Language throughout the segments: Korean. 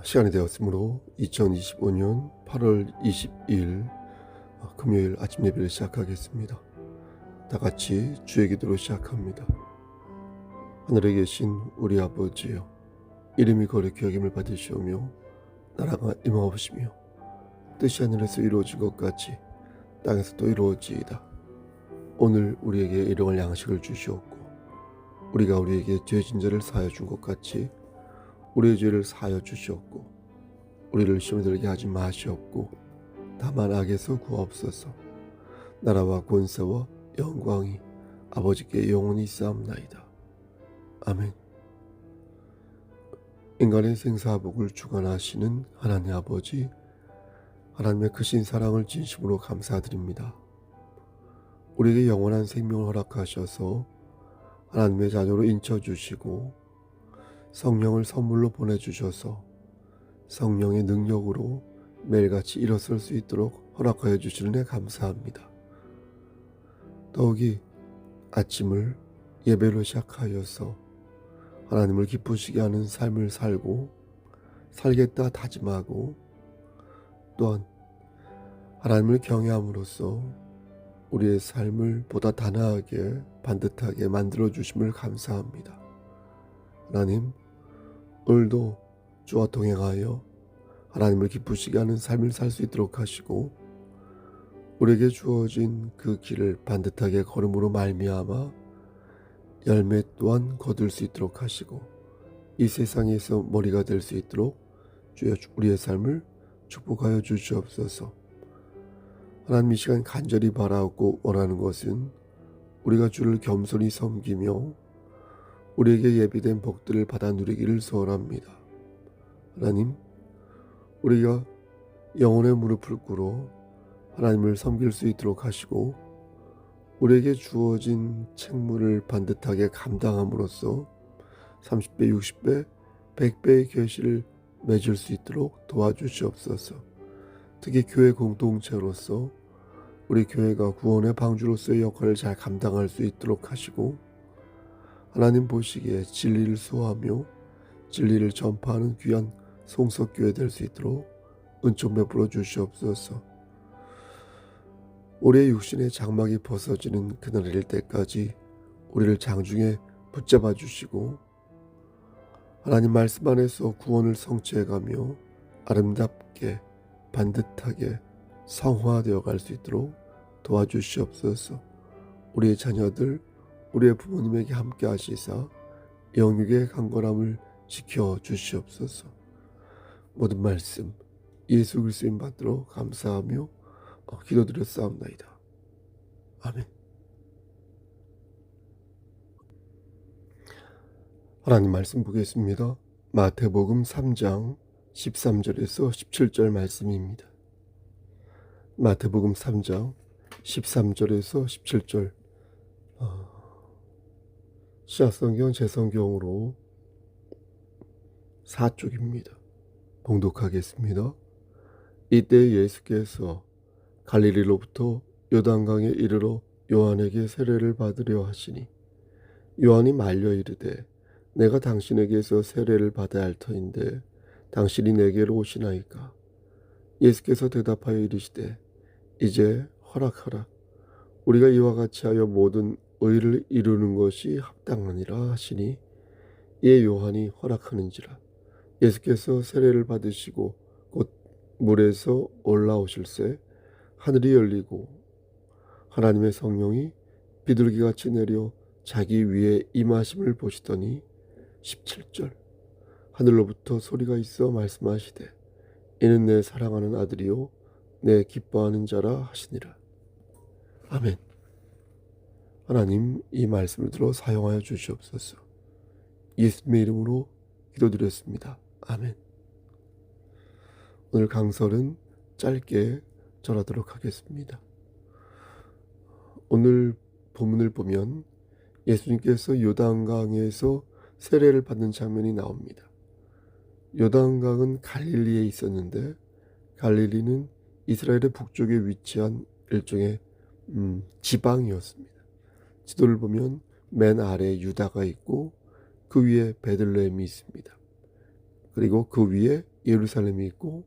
시간이 되었으므로 2025년 8월 22일 금요일 아침 예배를 시작하겠습니다. 다 같이 주의 기도로 시작합니다. 하늘에 계신 우리 아버지여, 이름이 거룩히 여김을 받으시오며 나라가 임하옵시며 뜻이 하늘에서 이루어진 것 같이 땅에서도 이루어지이다. 오늘 우리에게 일용할 양식을 주시옵고 우리가 우리에게 죄진 자를 사하여 준 것 같이 우리의 죄를 사하여 주시옵고 우리를 시험에 들게 하지 마시옵고 다만 악에서 구하옵소서. 나라와 권세와 영광이 아버지께 영원히 있사옵나이다. 아멘. 인간의 생사복을 주관하시는 하나님 아버지, 하나님의 크신 사랑을 진심으로 감사드립니다. 우리에게 영원한 생명을 허락하셔서 하나님의 자녀로 인쳐주시고 성령을 선물로 보내주셔서 성령의 능력으로 매일같이 일어설 수 있도록 허락하여 주시는 데 감사합니다. 더욱이 아침을 예배로 시작하여서 하나님을 기쁘시게 하는 삶을 살고 살겠다 다짐하고 또한 하나님을 경외함으로써 우리의 삶을 보다 단아하게 반듯하게 만들어 주심을 감사합니다. 하나님, 오늘도 주와 동행하여 하나님을 기쁘시게 하는 삶을 살 수 있도록 하시고 우리에게 주어진 그 길을 반듯하게 걸음으로 말미암아 열매 또한 거둘 수 있도록 하시고 이 세상에서 머리가 될 수 있도록 주여 우리의 삶을 축복하여 주시옵소서. 하나님, 이 시간 간절히 바라고 원하는 것은 우리가 주를 겸손히 섬기며 우리에게 예비된 복들을 받아 누리기를 소원합니다. 하나님, 우리가 영혼의 무릎을 꿇어 하나님을 섬길 수 있도록 하시고 우리에게 주어진 책무를 반듯하게 감당함으로써 30배, 60배, 100배의 결실을 맺을 수 있도록 도와주시옵소서. 특히 교회 공동체로서 우리 교회가 구원의 방주로서의 역할을 잘 감당할 수 있도록 하시고 하나님 보시기에 진리를 수호하며 진리를 전파하는 귀한 송석교회 될 수 있도록 은총 베풀어 주시옵소서. 우리의 육신의 장막이 벗어지는 그날일 때까지 우리를 장중에 붙잡아 주시고 하나님 말씀 안에서 구원을 성취해가며 아름답게 반듯하게 성화되어 갈 수 있도록 도와주시옵소서. 우리의 자녀들, 우리의 부모님에게 함께 하시사 영육의 강건함을 지켜주시옵소서. 모든 말씀 예수 그리스도인 받들어 감사하며 기도드렸사옵나이다. 아멘. 하나님 말씀 보겠습니다. 마태복음 3장 13절에서 17절 말씀입니다. 마태복음 3장 13절에서 17절 시각성경 제성경으로 4쪽입니다. 봉독하겠습니다. 이때 예수께서 갈릴리로부터 요단강에 이르러 요한에게 세례를 받으려 하시니 요한이 말려 이르되 내가 당신에게서 세례를 받아야 할 터인데 당신이 내게로 오시나이까. 예수께서 대답하여 이르시되 이제 허락하라. 우리가 이와 같이 하여 모든 의를 이루는 것이 합당하니라 하시니 이에 요한이 허락하는지라. 예수께서 세례를 받으시고 곧 물에서 올라오실새 하늘이 열리고 하나님의 성령이 비둘기같이 내려 자기 위에 임하심을 보시더니 17절 하늘로부터 소리가 있어 말씀하시되 이는 내 사랑하는 아들이요 내 기뻐하는 자라 하시니라. 아멘. 하나님, 이 말씀을 들어 사용하여 주시옵소서. 예수님의 이름으로 기도드렸습니다. 아멘. 오늘 강설은 짧게 전하도록 하겠습니다. 오늘 본문을 보면 예수님께서 요단강에서 세례를 받는 장면이 나옵니다. 요단강은 갈릴리에 있었는데 갈릴리는 이스라엘의 북쪽에 위치한 일종의 지방이었습니다. 지도를 보면 맨 아래에 유다가 있고 그 위에 베들레헴이 있습니다. 그리고 그 위에 예루살렘이 있고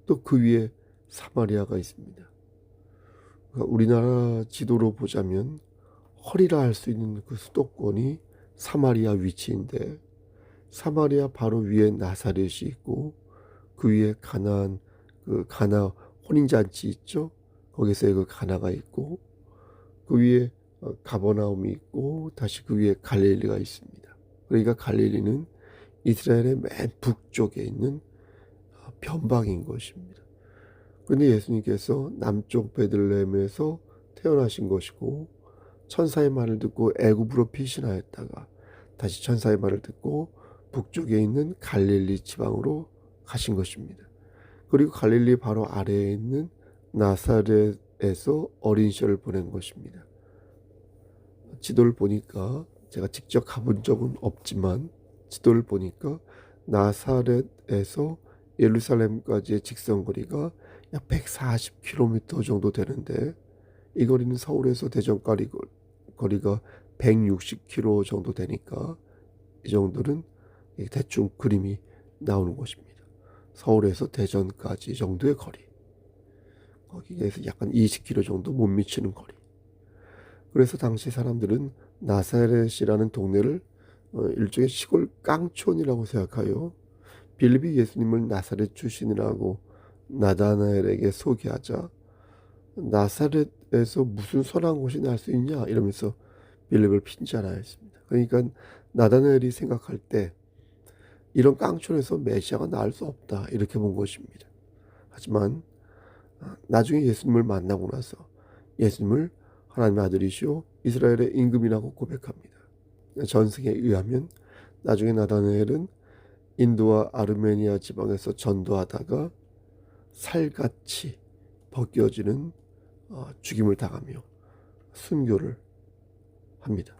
또 그 위에 사마리아가 있습니다. 그러니까 우리나라 지도로 보자면 허리라 할 수 있는 그 수도권이 사마리아 위치인데, 사마리아 바로 위에 나사렛이 있고 그 위에 가나안, 그 가나 혼인잔치 있죠. 거기서의 그 가나가 있고 그 위에 가버나움이 있고 다시 그 위에 갈릴리가 있습니다. 그러니까 갈릴리는 이스라엘의 맨 북쪽에 있는 변방인 것입니다. 그런데 예수님께서 남쪽 베들레헴에서 태어나신 것이고 천사의 말을 듣고 애굽으로 피신하였다가 다시 천사의 말을 듣고 북쪽에 있는 갈릴리 지방으로 가신 것입니다. 그리고 갈릴리 바로 아래에 있는 나사렛에서 어린 시절을 보낸 것입니다. 지도를 보니까, 제가 직접 가본 적은 없지만 지도를 보니까 나사렛에서 예루살렘까지의 직선거리가 약 140km 정도 되는데, 이 거리는 서울에서 대전까지 거리가 160km 정도 되니까 이 정도는 대충 그림이 나오는 것입니다. 서울에서 대전까지 정도의 거리, 거기에서 약간 20km 정도 못 미치는 거리. 그래서 당시 사람들은 나사렛이라는 동네를 일종의 시골 깡촌이라고 생각하여 빌립이 예수님을 나사렛 출신이라고 나다나엘에게 소개하자, 나사렛에서 무슨 선한 것이 날 수 있냐 이러면서 빌립을 핀잔하였습니다. 그러니까 나다나엘이 생각할 때 이런 깡촌에서 메시아가 나올 수 없다 이렇게 본 것입니다. 하지만 나중에 예수님을 만나고 나서 예수님을 하나님의 아들이시오 이스라엘의 임금이라고 고백합니다. 전승에 의하면 나중에 나다나엘은 인도와 아르메니아 지방에서 전도하다가 살같이 벗겨지는 죽임을 당하며 순교를 합니다.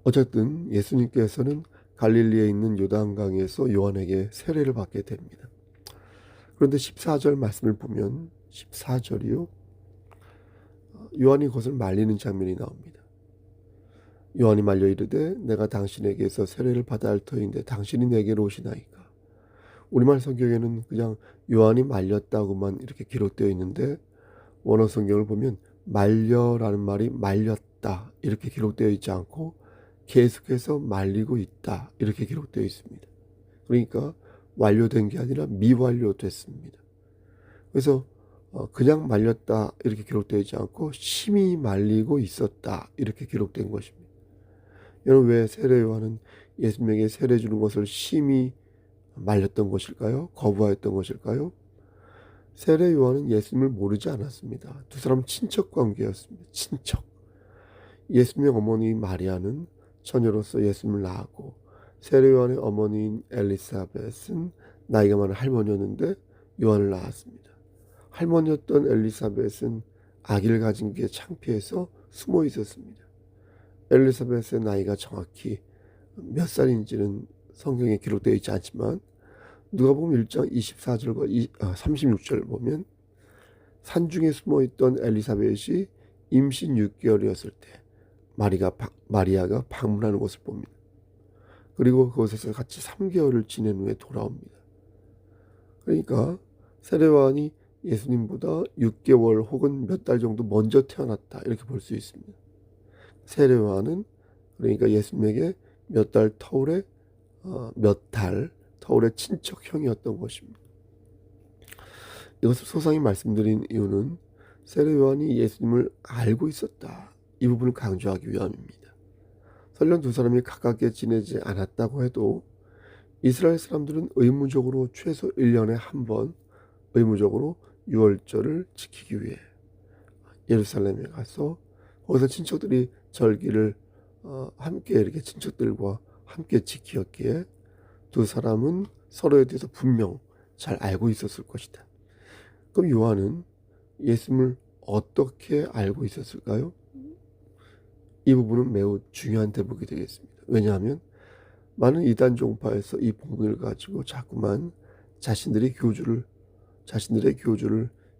어쨌든 예수님께서는 갈릴리에 있는 요단강에서 요한에게 세례를 받게 됩니다. 그런데 14절 말씀을 보면 14절이요. 요한이 그것을 말리는 장면이 나옵니다. 요한이 말려 이르되 내가 당신에게서 세례를 받아야 할 터인데 당신이 내게로 오시나이까. 우리말 성경에는 그냥 요한이 말렸다고만 이렇게 기록되어 있는데 원어 성경을 보면 말려라는 말이 말렸다 이렇게 기록되어 있지 않고 계속해서 말리고 있다 이렇게 기록되어 있습니다. 그러니까 완료된 게 아니라 미완료됐습니다. 그래서 그냥 말렸다 이렇게 기록되어 있지 않고 심히 말리고 있었다 이렇게 기록된 것입니다. 여러분, 왜 세례 요한은 예수님에게 세례 주는 것을 심히 말렸던 것일까요? 거부하였던 것일까요? 세례 요한은 예수님을 모르지 않았습니다. 두 사람 친척 관계였습니다. 친척. 예수님의 어머니 마리아는 처녀로서 예수님을 낳았고 세례 요한의 어머니인 엘리사벳은 나이가 많은 할머니였는데 요한을 낳았습니다. 할머니였던 엘리사벳은 아기를 가진 게 창피해서 숨어 있었습니다. 엘리사벳의 나이가 정확히 몇 살인지는 성경에 기록되어 있지 않지만 누가복음 1장 24절과 36절 보면 산중에 숨어있던 엘리사벳이 임신 6개월이었을 때 마리아가 방문하는 것을 봅니다. 그리고 그곳에서 같이 3개월을 지낸 후에 돌아옵니다. 그러니까 세례 요한이 예수님보다 6개월 혹은 몇 달 정도 먼저 태어났다 이렇게 볼 수 있습니다. 세례 요한은 그러니까 예수님에게 몇 달 터울의 친척형이었던 것입니다. 이것을 소상히 말씀드린 이유는 세례 요한이 예수님을 알고 있었다 이 부분을 강조하기 위함입니다. 설령 두 사람이 가깝게 지내지 않았다고 해도 이스라엘 사람들은 의무적으로 최소 1년에 한 번 의무적으로 유월절을 지키기 위해 예루살렘에 가서 거기서 친척들이 절기를 함께 이렇게 친척들과 함께 지키었기에 두 사람은 서로에 대해서 분명 잘 알고 있었을 것이다. 그럼 요한은 예수님을 어떻게 알고 있었을까요? 이 부분은 매우 중요한 대목이 되겠습니다. 왜냐하면 많은 이단 종파에서 이 부분을 가지고 자꾸만 자신들의 교주를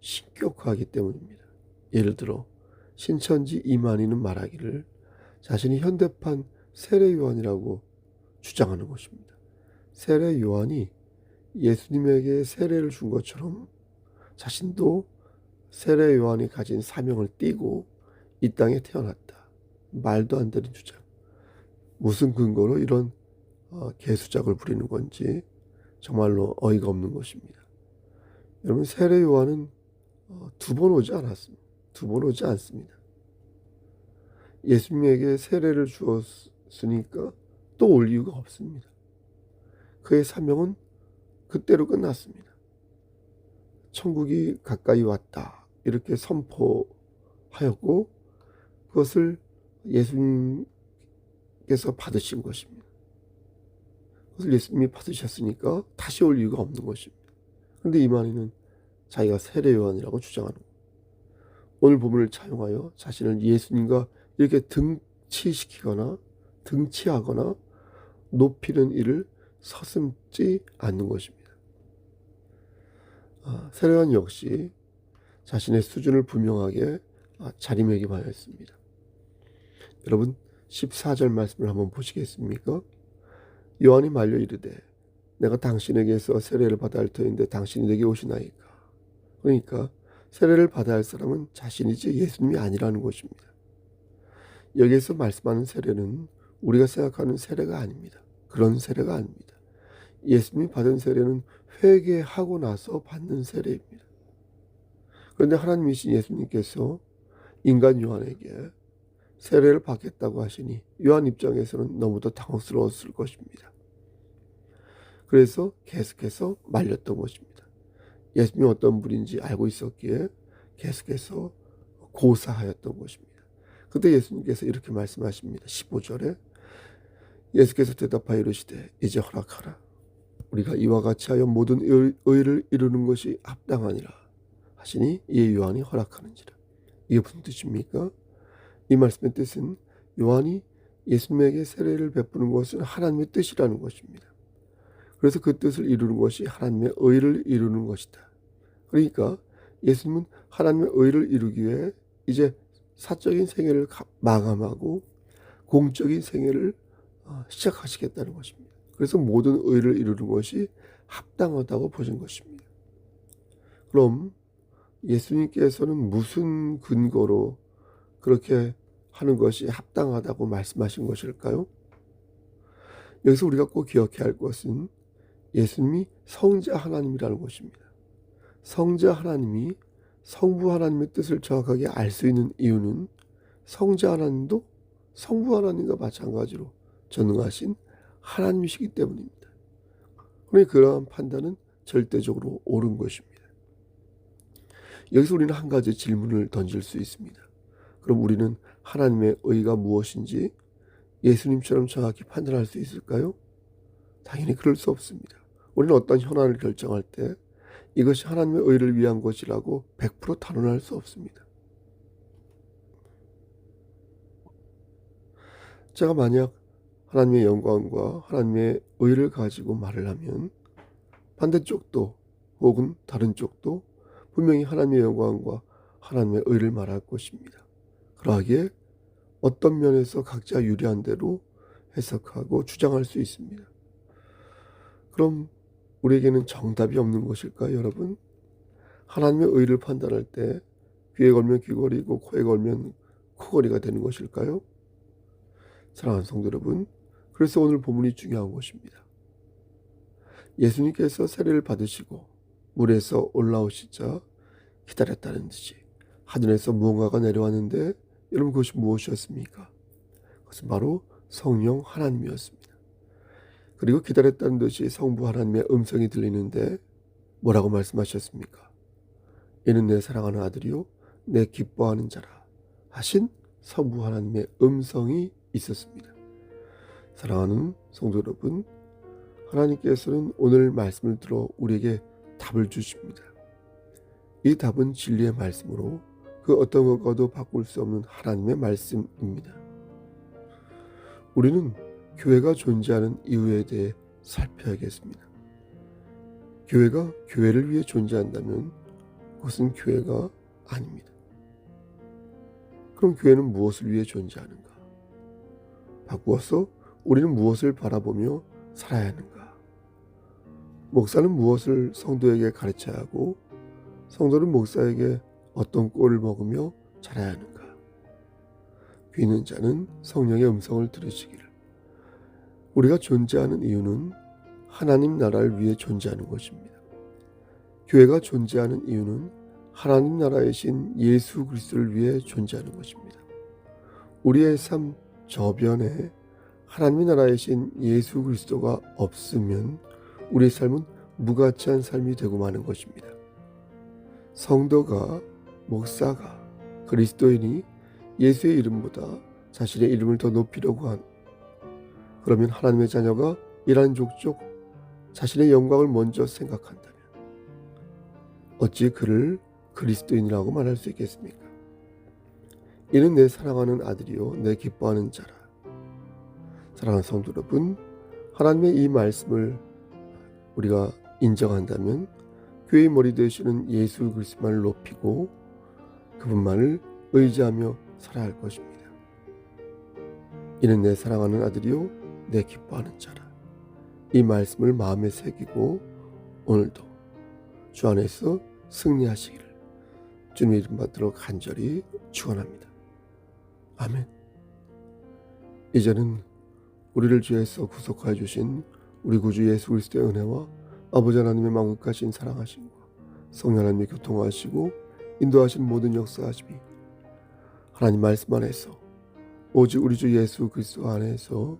신격화하기 때문입니다. 예를 들어 신천지 이만희는 말하기를 자신이 현대판 세례 요한이라고 주장하는 것입니다. 세례 요한이 예수님에게 세례를 준 것처럼 자신도 세례 요한이 가진 사명을 띠고 이 땅에 태어났다. 말도 안 되는 주장. 무슨 근거로 이런 개수작을 부리는 건지 정말로 어이가 없는 것입니다. 여러분, 세례 요한은 두 번 오지 않았습니다. 두 번 오지 않습니다. 예수님에게 세례를 주었으니까 또 올 이유가 없습니다. 그의 사명은 그때로 끝났습니다. 천국이 가까이 왔다 이렇게 선포하였고 그것을 예수님께서 받으신 것입니다. 그것을 예수님이 받으셨으니까 다시 올 이유가 없는 것입니다. 그런데 이만희는 자기가 세례 요한이라고 주장하는 거예요. 오늘 본문을 차용하여 자신을 예수님과 이렇게 등치시키거나 등치하거나 높이는 일을 서슴지 않는 것입니다. 세례 요한 역시 자신의 수준을 분명하게 자리매김하였습니다. 여러분 14절 말씀을 한번 보시겠습니까? 요한이 말려 이르되 내가 당신에게서 세례를 받아야 할 터인데 당신이 내게 오시나이까. 그러니까 세례를 받아야 할 사람은 자신이지 예수님이 아니라는 것입니다. 여기에서 말씀하는 세례는 우리가 생각하는 세례가 아닙니다. 그런 세례가 아닙니다. 예수님이 받은 세례는 회개하고 나서 받는 세례입니다. 그런데 하나님이신 예수님께서 인간 요한에게 세례를 받겠다고 하시니 요한 입장에서는 너무도 당혹스러웠을 것입니다. 그래서 계속해서 말렸던 것입니다. 예수님이 어떤 분인지 알고 있었기에 계속해서 고사하였던 것입니다. 그때 예수님께서 이렇게 말씀하십니다. 15절에 예수께서 대답하여 이르시되 이제 허락하라. 우리가 이와 같이 하여 모든 의를 이루는 것이 합당하니라 하시니 이에 요한이 허락하는지라. 이게 무슨 뜻입니까? 이 말씀의 뜻은 요한이 예수님에게 세례를 베푸는 것은 하나님의 뜻이라는 것입니다. 그래서 그 뜻을 이루는 것이 하나님의 의를 이루는 것이다. 그러니까 예수님은 하나님의 의를 이루기 위해 이제 사적인 생애를 마감하고 공적인 생애를 시작하시겠다는 것입니다. 그래서 모든 의를 이루는 것이 합당하다고 보신 것입니다. 그럼 예수님께서는 무슨 근거로 그렇게 하는 것이 합당하다고 말씀하신 것일까요? 여기서 우리가 꼭 기억해야 할 것은 예수님이 성자 하나님이라는 것입니다. 성자 하나님이 성부 하나님의 뜻을 정확하게 알 수 있는 이유는 성자 하나님도 성부 하나님과 마찬가지로 전능하신 하나님이시기 때문입니다. 그러니 그러한 판단은 절대적으로 옳은 것입니다. 여기서 우리는 한 가지 질문을 던질 수 있습니다. 그럼 우리는 하나님의 의가 무엇인지 예수님처럼 정확히 판단할 수 있을까요? 당연히 그럴 수 없습니다. 우리는 어떤 현안을 결정할 때 이것이 하나님의 의를 위한 것이라고 100% 단언할 수 없습니다. 제가 만약 하나님의 영광과 하나님의 의를 가지고 말을 하면 반대쪽도 혹은 다른 쪽도 분명히 하나님의 영광과 하나님의 의를 말할 것입니다. 그러하기에 어떤 면에서 각자 유리한 대로 해석하고 주장할 수 있습니다. 그럼 우리에게는 정답이 없는 것일까요, 여러분? 하나님의 의를 판단할 때 귀에 걸면 귀걸이고 코에 걸면 코걸이가 되는 것일까요? 사랑하는 성도 여러분, 그래서 오늘 본문이 중요한 것입니다. 예수님께서 세례를 받으시고 물에서 올라오시자 기다렸다는 듯이 하늘에서 무언가가 내려왔는데 여러분 그것이 무엇이었습니까? 그것은 바로 성령 하나님이었습니다. 그리고 기다렸다는 듯이 성부 하나님의 음성이 들리는데 뭐라고 말씀하셨습니까? 이는 내 사랑하는 아들이요 내 기뻐하는 자라 하신 성부 하나님의 음성이 있었습니다. 사랑하는 성도 여러분, 하나님께서는 오늘 말씀을 들어 우리에게 답을 주십니다. 이 답은 진리의 말씀으로 그 어떤 것과도 바꿀 수 없는 하나님의 말씀입니다. 우리는 교회가 존재하는 이유에 대해 살펴야겠습니다. 교회가 교회를 위해 존재한다면 그것은 교회가 아닙니다. 그럼 교회는 무엇을 위해 존재하는가? 바꾸어서 우리는 무엇을 바라보며 살아야 하는가? 목사는 무엇을 성도에게 가르쳐야 하고 성도는 목사에게 어떤 꼴을 먹으며 자라야 하는가? 귀 있는 자는 성령의 음성을 들으시기를. 우리가 존재하는 이유는 하나님 나라를 위해 존재하는 것입니다. 교회가 존재하는 이유는 하나님 나라의 신 예수 그리스도를 위해 존재하는 것입니다. 우리의 삶 저변에 하나님 나라의 신 예수 그리스도가 없으면 우리의 삶은 무가치한 삶이 되고 마는 것입니다. 성도가, 목사가, 그리스도인이 예수의 이름보다 자신의 이름을 더 높이려고 그러면 하나님의 자녀가 이란 족족 자신의 영광을 먼저 생각한다면 어찌 그를 그리스도인이라고 말할 수 있겠습니까? 이는 내 사랑하는 아들이요 내 기뻐하는 자라. 사랑하는 성도 여러분, 하나님의 이 말씀을 우리가 인정한다면 교회의 머리 되시는 예수 그리스도만을 높이고 그분만을 의지하며 살아야 할 것입니다. 이는 내 사랑하는 아들이요 내 기뻐하는 자라. 이 말씀을 마음에 새기고 오늘도 주 안에서 승리하시기를 주님의 이름 받들어 간절히 축원합니다. 아멘. 이제는 우리를 죄에서 구속하여 주신 우리 구주 예수 그리스도의 은혜와 아버지 하나님의 만국하신 사랑하심과 성령 하나님의 교통하시고 인도하신 모든 역사하심이 하나님 말씀 안에서 오직 우리 주 예수 그리스도 안에서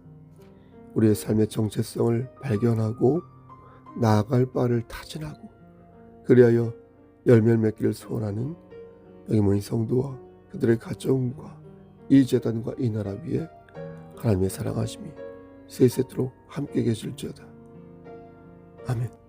우리의 삶의 정체성을 발견하고 나아갈 바를 타진하고 그리하여 열매를 맺기를 소원하는 여기 모인 성도와 그들의 가정과 이 재단과 이 나라 위에 하나님의 사랑하심이 세세토록 함께 계실지어다. 아멘.